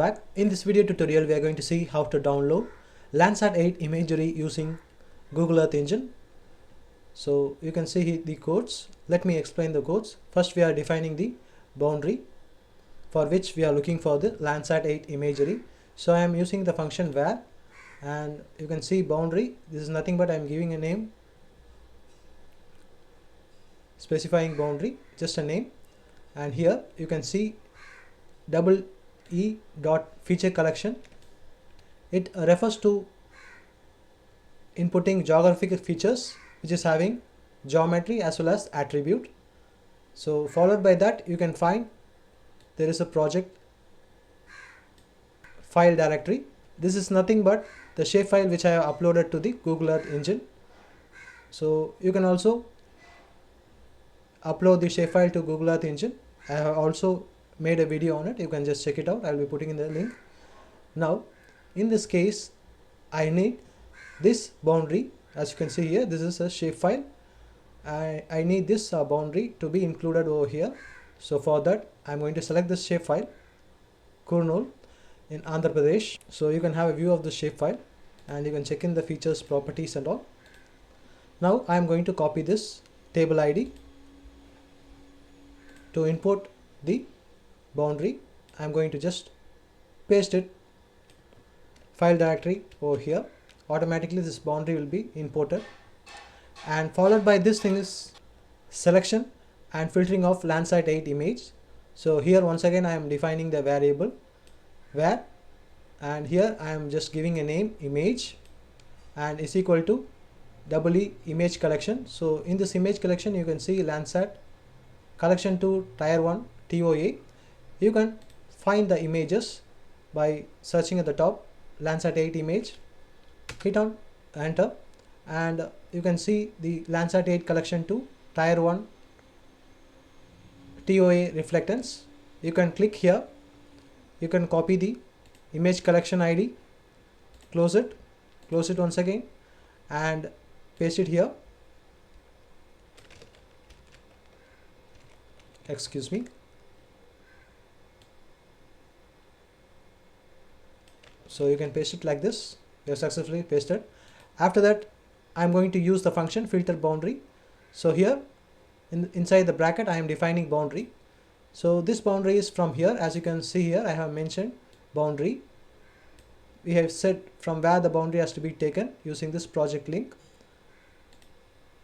back. In this video tutorial we are going to see how to download Landsat 8 imagery using Google Earth Engine. So you can see the codes. Let me explain the codes. First we are defining the boundary for which we are looking for the Landsat 8 imagery. So I am using the function where, and you can see boundary. This is nothing but I am giving a name, specifying boundary, just a name, and here you can see double E dot feature collection. It refers to inputting geographic features which is having geometry as well as attribute. So followed by that you can find there is a project file directory. This is nothing but the shapefile which I have uploaded to the Google Earth Engine. So you can also upload the shapefile to Google Earth Engine. I have also made a video on it. You can just check it out. I will be putting in the link. Now in this case I need this boundary. As you can see here, this is a shapefile. I need this boundary to be included over here. So for that I am going to select this shapefile, Kurnool in Andhra Pradesh. So you can have a view of the shapefile and you can check in the features, properties and all. Now I am going to copy this table ID to input the boundary. I am going to just paste it file directory over here. Automatically this boundary will be imported, and followed by this thing is selection and filtering of Landsat 8 image. So here once again I am defining the variable where, and here I am just giving a name image and is equal to double E image collection. So in this image collection you can see Landsat collection to tier 1 TOA. You can find the images by searching at the top Landsat 8 image, hit on enter, and you can see the Landsat 8 collection to tier 1 TOA reflectance. You can click here, you can copy the image collection ID, close it once again and paste it here. Excuse me. So you can paste it like this. You have successfully pasted. After that I am going to use the function filter boundary. So here inside the bracket I am defining boundary. So this boundary is from here. As you can see here I have mentioned boundary. We have said from where the boundary has to be taken using this project link.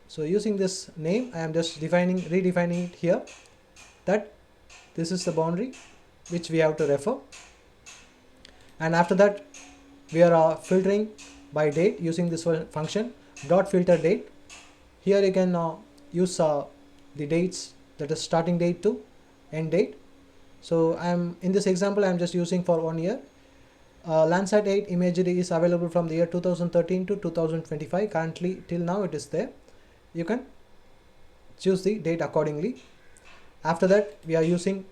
So using this name I am just redefining it here, that this is the boundary which we have to refer. And after that we are filtering by date using this function dot filter date. Here you can use the dates, that is starting date to end date. So I am in this example I am just using for 1 year. Landsat 8 imagery is available from the year 2013 to 2025. Currently till now it is there. You can choose the date accordingly. After that we are using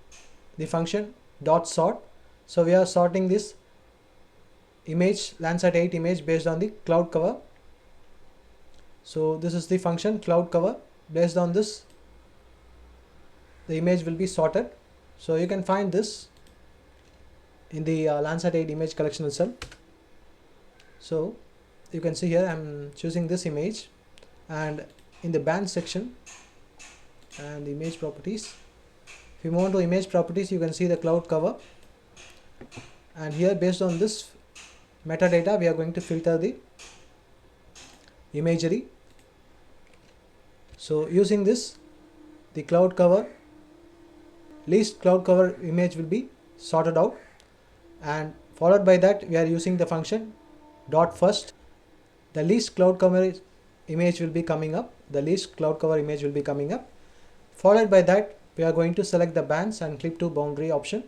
the function dot sort. So we are sorting this image Landsat 8 image based on the cloud cover. So this is the function cloud cover. Based on this the image will be sorted. So you can find this in the Landsat 8 image collection itself. So you can see here I am choosing this image, and in the band section and the image properties, if you move on to image properties you can see the cloud cover, and here based on this metadata we are going to filter the imagery. So using this, the cloud cover, least cloud cover image will be sorted out, and followed by that we are using the function dot first. The least cloud cover image will be coming up. Followed by that we are going to select the bands and click to boundary option.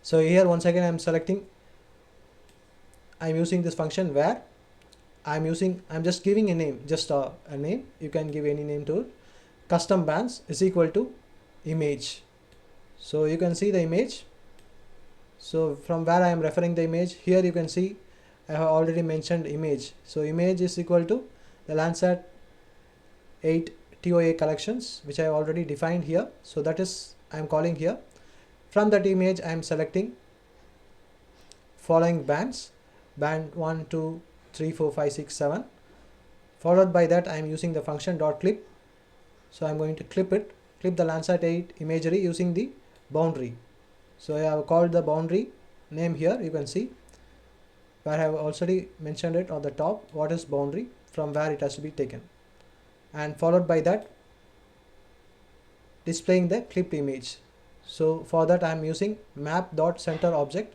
So here once again I am using this function where I am just giving a name, just a name. You can give any name to it. Custom bands is equal to image. So you can see the image. So from where I am referring the image, here you can see I have already mentioned image. So image is equal to the Landsat 8 TOA collections which I have already defined here. So that is I am calling here. From that image I am selecting following bands, band 1, 2, 3, 4, 5, 6, 7. Followed by that, I am using the function .clip. So I am going to clip the Landsat 8 imagery using the boundary. So I have called the boundary name here. You can see where I have already mentioned it on the top, what is boundary, from where it has to be taken. And followed by that, displaying the clipped image. So for that I am using map.centerObject.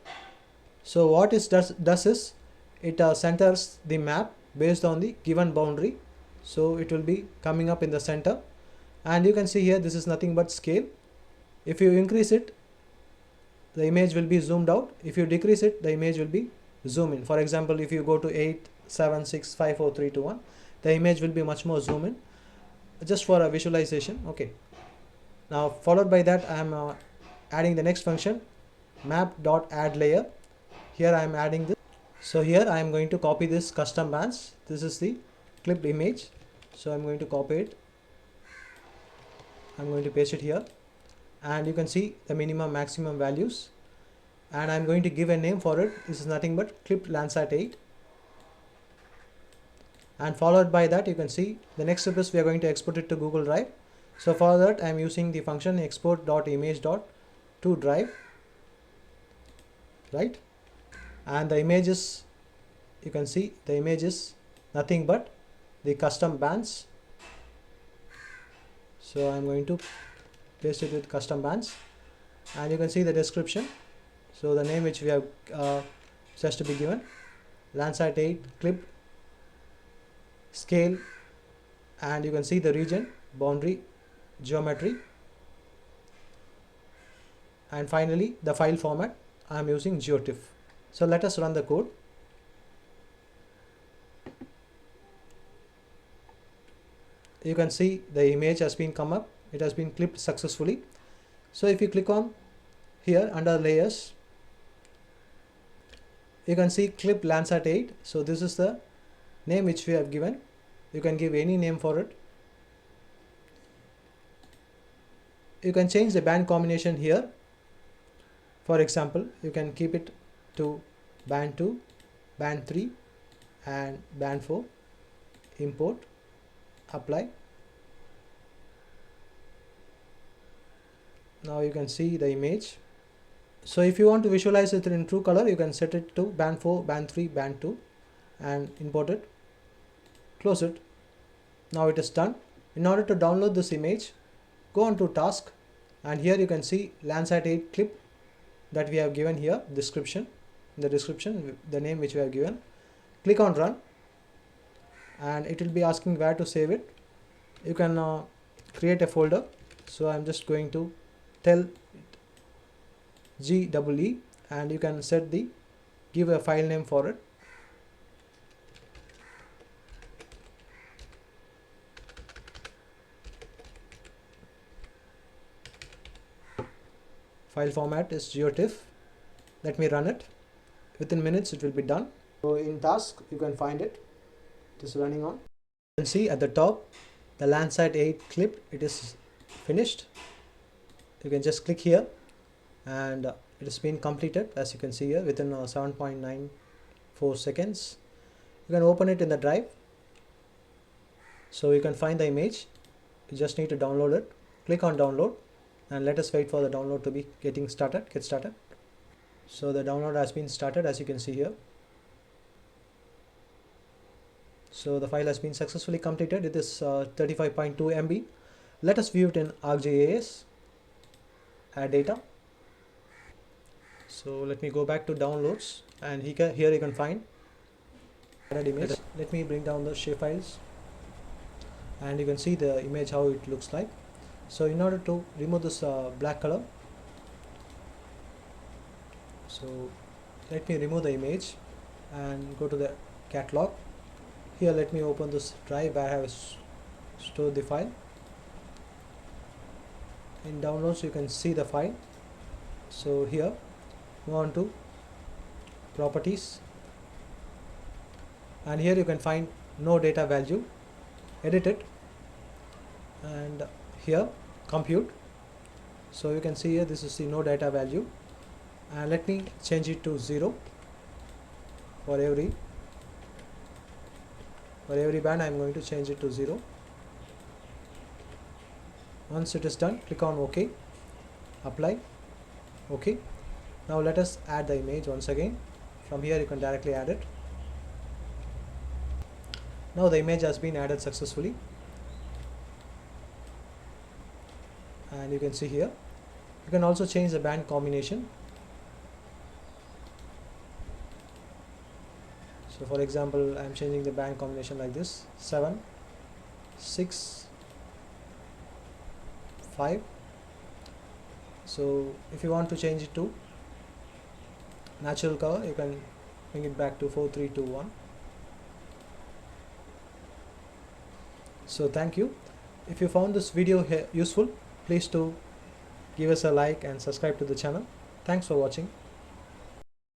So what it does is it centers the map based on the given boundary. So it will be coming up in the center, and you can see here this is nothing but scale. If you increase it, the image will be zoomed out. If you decrease it, the image will be zoomed in. For example, if you go to 8, 7, 6, 5, 4, 3, 2, 1, the image will be much more zoom in, just for a visualization. Okay. Now followed by that, I am adding the next function, map.addLayer. Here I am adding this. So here I am going to copy this custom bands. This is the clipped image. So I am going to copy it. I am going to paste it here, and you can see the minimum maximum values, and I am going to give a name for it. This is nothing but clipped Landsat 8. And followed by that, you can see the next step is we are going to export it to Google Drive. So for that I am using the function export.image.to-drive, right? And the image is, you can see the image is nothing but the custom bands. So I am going to paste it with custom bands, and you can see the description. So the name which we have just to be given, Landsat 8 clip, scale, and you can see the region, boundary, geometry, and finally the file format. I am using GeoTIFF. So let us run the code. You can see the image has been come up. It has been clipped successfully. So if you click on here under layers, you can see clip Landsat 8. So this is the name which we have given. You can give any name for it. You can change the band combination here. For example, you can keep it to band 2, band 3, and band 4. Import, apply. Now you can see the image. So if you want to visualize it in true color, you can set it to band 4, band 3, band 2, and import it. Close it. Now it is done. In order to download this image, go on to task, and here you can see Landsat 8 clip that we have given here, description. In the description, the name which we have given. Click on run, and it will be asking where to save it. You can create a folder. So I'm just going to tell GEE, and you can give a file name for it. File format is GeoTIFF. Let me run it. Within minutes it will be done. So in task you can find it. It is running on. You can see at the top the Landsat 8 clip. It is finished. You can just click here, and it has been completed, as you can see here, within 7.94 seconds. You can open it in the drive. So you can find the image. You just need to download it. Click on download, and let us wait for the download to be get started. So the download has been started, as you can see here. So the file has been successfully completed. It is 35.2 MB. Let us view it in ArcGIS. Add data. So let me go back to downloads, and here you can find added image. Let me bring down the shapefiles, and you can see the image how it looks like. So in order to remove this black color, so let me remove the image and go to the catalog. Here let me open this drive where I have stored the file. In downloads you can see the file. So here move on to properties, and here you can find no data value. Edit it, and here compute. So you can see here this is the no data value, and let me change it to 0. for every band I'm going to change it to 0. Once it is done, click on OK, apply, OK. Now let us add the image once again. From here you can directly add it. Now the image has been added successfully, and you can see here you can also change the band combination. So for example, I am changing the band combination like this: 7, 6, 5. So if you want to change it to natural cover, you can bring it back to 4, 3, 2, 1. So thank you. If you found this video useful, please do give us a like and subscribe to the channel. Thanks for watching.